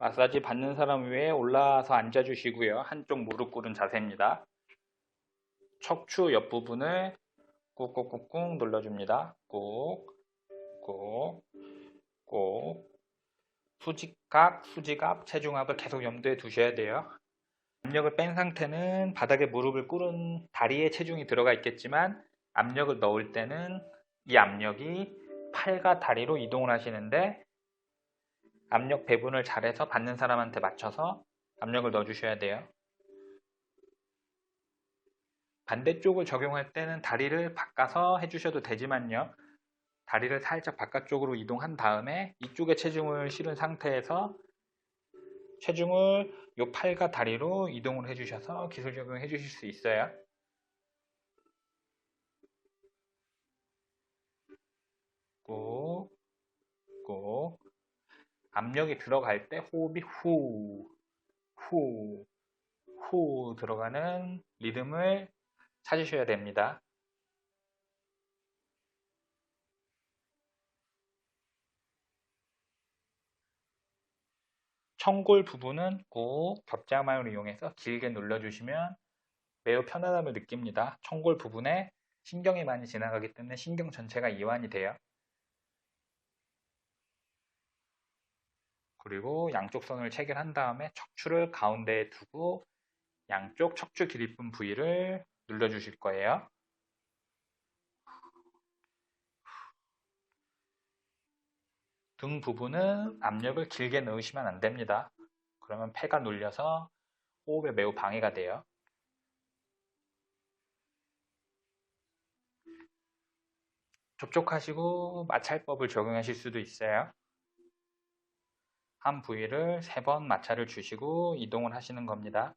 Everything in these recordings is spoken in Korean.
마사지 받는 사람 위에 올라와서 앉아주시고요. 한쪽 무릎 꿇은 자세입니다. 척추 옆부분을 꾹꾹꾹꾹 눌러줍니다. 꾹, 꾹, 꾹. 수직각, 수지갑, 체중압을 계속 염두에 두셔야 돼요. 압력을 뺀 상태는 바닥에 무릎을 꿇은 다리에 체중이 들어가 있겠지만 압력을 넣을 때는 이 압력이 팔과 다리로 이동을 하시는데 압력 배분을 잘해서 받는 사람한테 맞춰서 압력을 넣어주셔야 돼요. 반대쪽을 적용할 때는 다리를 바꿔서 해주셔도 되지만요. 다리를 살짝 바깥쪽으로 이동한 다음에 이쪽에 체중을 실은 상태에서 체중을 이 팔과 다리로 이동을 해주셔서 기술 적용해 주실 수 있어요. 꾹, 꾹. 압력이 들어갈 때 호흡이 후, 후, 후 들어가는 리듬을 찾으셔야 됩니다. 청골 부분은 꾹 격자마유를 이용해서 길게 눌러주시면 매우 편안함을 느낍니다. 청골 부분에 신경이 많이 지나가기 때문에 신경 전체가 이완이 돼요. 그리고 양쪽 손을 체결한 다음에 척추를 가운데에 두고 양쪽 척추 기립근 부위를 눌러주실 거예요. 등 부분은 압력을 길게 넣으시면 안 됩니다. 그러면 폐가 눌려서 호흡에 매우 방해가 돼요. 접촉하시고 마찰법을 적용하실 수도 있어요. 한 부위를 3번 마찰을 주시고 이동을 하시는 겁니다.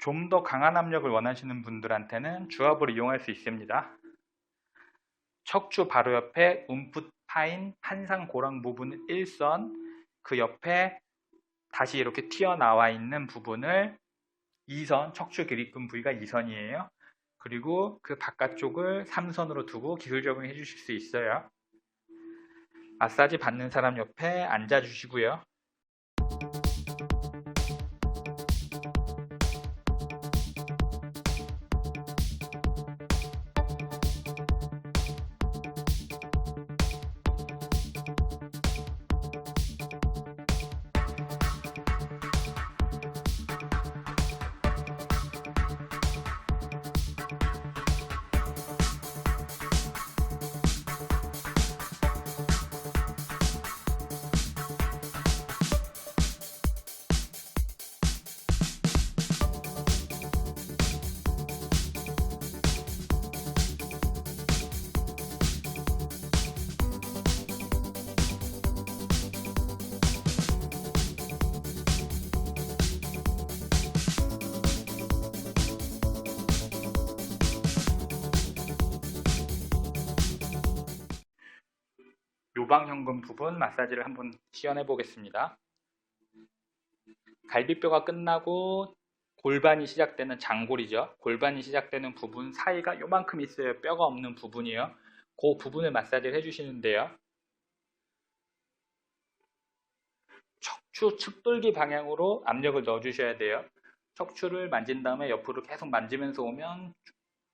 좀 더 강한 압력을 원하시는 분들한테는 주압을 이용할 수 있습니다. 척추 바로 옆에 움풋 파인 한상 고랑 부분 1선, 그 옆에 다시 이렇게 튀어나와 있는 부분을 2선, 척추 기립근 부위가 2선이에요. 그리고 그 바깥쪽을 3선으로 두고 기술 적용해 주실 수 있어요. 마사지 받는 사람 옆에 앉아 주시고요. 요방현금 부분 마사지를 한번 시연해 보겠습니다. 갈비뼈가 끝나고 골반이 시작되는 장골이죠. 골반이 시작되는 부분 사이가 요만큼 있어요. 뼈가 없는 부분이요. 그 부분을 마사지를 해주시는데요. 척추 측돌기 방향으로 압력을 넣어주셔야 돼요. 척추를 만진 다음에 옆으로 계속 만지면서 오면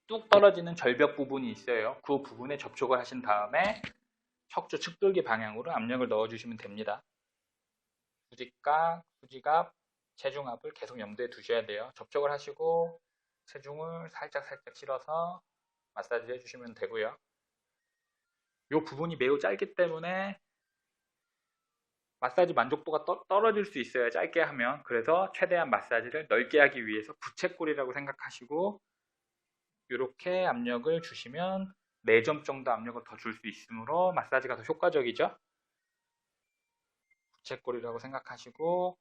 뚝 떨어지는 절벽 부분이 있어요. 그 부분에 접촉을 하신 다음에 척추 측돌기 방향으로 압력을 넣어주시면 됩니다. 수직각, 수지갑, 체중압을 계속 염두에 두셔야 돼요. 접촉을 하시고 체중을 살짝 실어서 마사지 해주시면 되고요. 이 부분이 매우 짧기 때문에 마사지 만족도가 떨어질 수 있어요. 짧게 하면. 그래서 최대한 마사지를 넓게 하기 위해서 부채꼴이라고 생각하시고 이렇게 압력을 주시면 4점 정도 압력을 더 줄 수 있으므로 마사지가 더 효과적이죠. 부채꼴이라고 생각하시고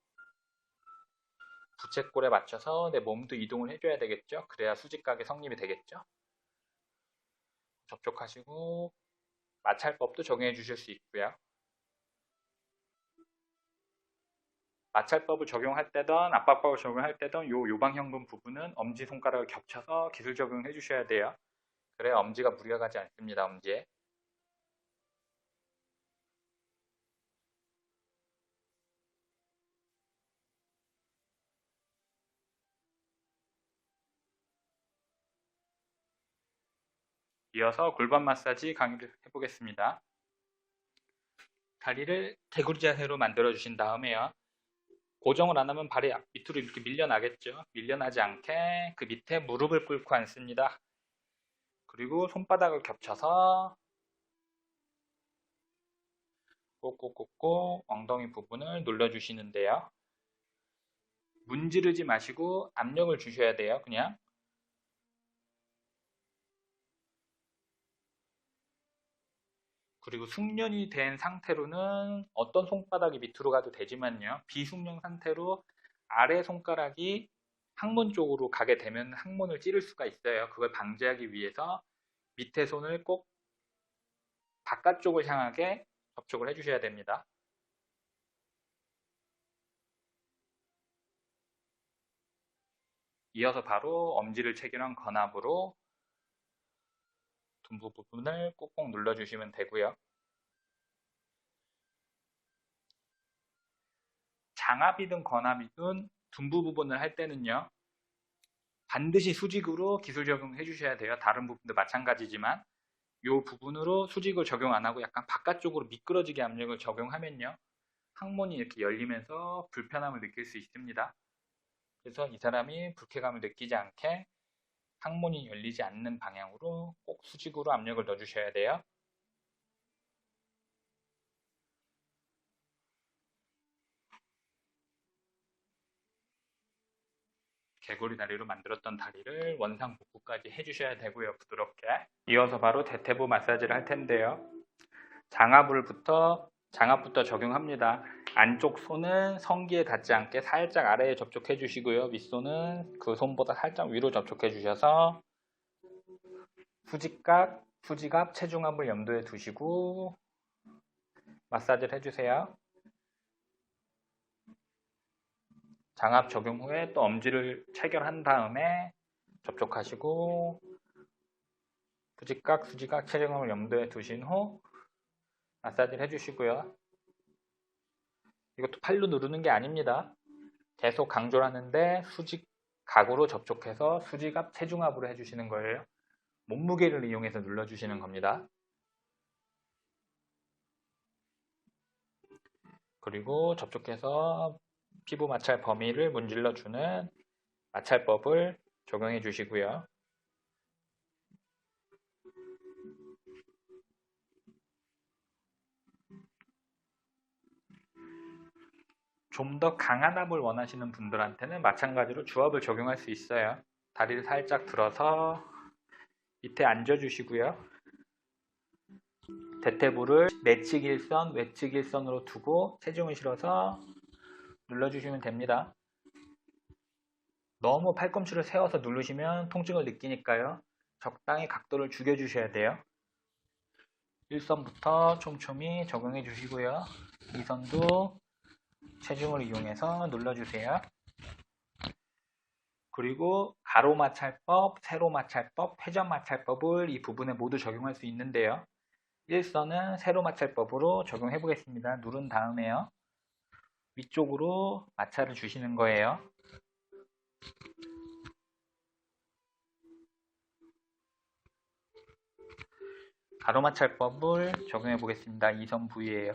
부채꼴에 맞춰서 내 몸도 이동을 해줘야 되겠죠. 그래야 수직각의 성립이 되겠죠. 접촉하시고 마찰법도 적용해 주실 수 있고요. 마찰법을 적용할 때든 압박법을 적용할 때든 요 요방현금 부분은 엄지손가락을 겹쳐서 기술 적용해 주셔야 돼요. 그래야 엄지가 무리가 가지 않습니다. 엄지에. 이어서 골반 마사지 강의를 해보겠습니다. 다리를 개구리 자세로 만들어 주신 다음에요. 고정을 안 하면 발이 밑으로 이렇게 밀려나겠죠. 밀려나지 않게 그 밑에 무릎을 꿇고 앉습니다. 그리고 손바닥을 겹쳐서 꼭꼭꼭꼭 엉덩이 부분을 눌러주시는데요. 문지르지 마시고 압력을 주셔야 돼요. 그냥. 그리고 숙련이 된 상태로는 어떤 손바닥이 밑으로 가도 되지만요. 비숙련 상태로 아래 손가락이 항문 쪽으로 가게 되면 항문을 찌를 수가 있어요. 그걸 방지하기 위해서 밑에 손을 꼭 바깥쪽을 향하게 접촉을 해주셔야 됩니다. 이어서 바로 엄지를 체결한 건압으로 둔부 부분을 꼭꼭 눌러주시면 되고요. 장압이든 건압이든 둔부 부분을 할 때는요. 반드시 수직으로 기술 적용해 주셔야 돼요. 다른 부분도 마찬가지지만 이 부분으로 수직을 적용 안 하고 약간 바깥쪽으로 미끄러지게 압력을 적용하면요. 항문이 이렇게 열리면서 불편함을 느낄 수 있습니다. 그래서 이 사람이 불쾌감을 느끼지 않게 항문이 열리지 않는 방향으로 꼭 수직으로 압력을 넣어주셔야 돼요. 개구리 다리로 만들었던 다리를 원상 복구까지 해주셔야 되고요. 부드럽게. 이어서 바로 대퇴부 마사지를 할 텐데요. 장압부터 적용합니다. 안쪽 손은 성기에 닿지 않게 살짝 아래에 접촉해 주시고요. 윗손은 그 손보다 살짝 위로 접촉해 주셔서 수직각, 수지갑, 체중압을 염두에 두시고 마사지를 해주세요. 장압 적용 후에 또 엄지를 체결한 다음에 접촉하시고 수직각, 수지각, 체중압을 염두에 두신 후 마사지를 해주시고요. 이것도 팔로 누르는 게 아닙니다. 계속 강조를 하는데 수직각으로 접촉해서 수지갑, 체중압으로 해주시는 거예요. 몸무게를 이용해서 눌러주시는 겁니다. 그리고 접촉해서 피부 마찰 범위를 문질러주는 마찰법을 적용해 주시고요. 좀 더 강한 압을 원하시는 분들한테는 마찬가지로 주압을 적용할 수 있어요. 다리를 살짝 들어서 밑에 앉아주시고요. 대퇴부를 내측 일선, 외측 일선으로 두고 체중을 실어서 눌러주시면 됩니다. 너무 팔꿈치를 세워서 누르시면 통증을 느끼니까요. 적당히 각도를 죽여주셔야 돼요. 1선부터 촘촘히 적용해 주시고요. 2선도 체중을 이용해서 눌러주세요. 그리고 가로 마찰법, 세로 마찰법, 회전 마찰법을 이 부분에 모두 적용할 수 있는데요. 1선은 세로 마찰법으로 적용해 보겠습니다. 누른 다음에요. 위쪽으로 마찰을 주시는 거예요. 가로 마찰법을 적용해 보겠습니다. 2선 부위예요.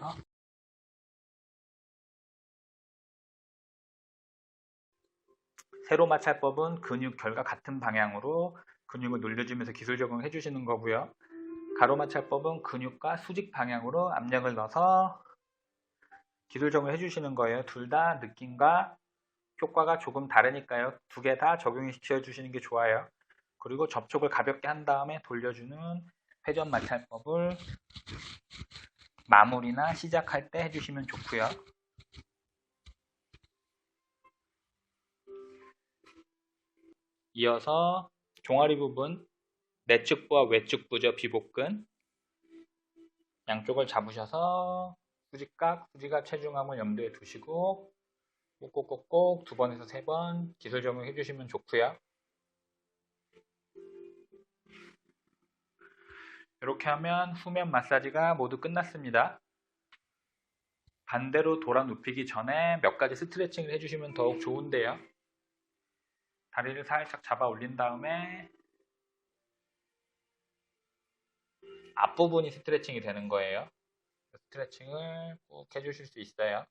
세로 마찰법은 근육 결과 같은 방향으로 근육을 눌려주면서 기술 적용을 해주시는 거고요. 가로 마찰법은 근육과 수직 방향으로 압력을 넣어서 기술 적용을 해주시는 거예요. 둘 다 느낌과 효과가 조금 다르니까요. 두 개 다 적용시켜 주시는 게 좋아요. 그리고 접촉을 가볍게 한 다음에 돌려주는 회전 마찰법을 마무리나 시작할 때 해주시면 좋고요. 이어서 종아리 부분 내측부와 외측부죠. 비복근 양쪽을 잡으셔서 수직각, 수지갑 체중함을 염두에 두시고 꼭꼭꼭꼭 2번에서 3번 기술 적용해 주시면 좋고요. 이렇게 하면 후면 마사지가 모두 끝났습니다. 반대로 돌아 눕히기 전에 몇 가지 스트레칭을 해주시면 더욱 좋은데요. 다리를 살짝 잡아 올린 다음에 앞부분이 스트레칭이 되는 거예요. 스트레칭을 꼭 해주실 수 있어요.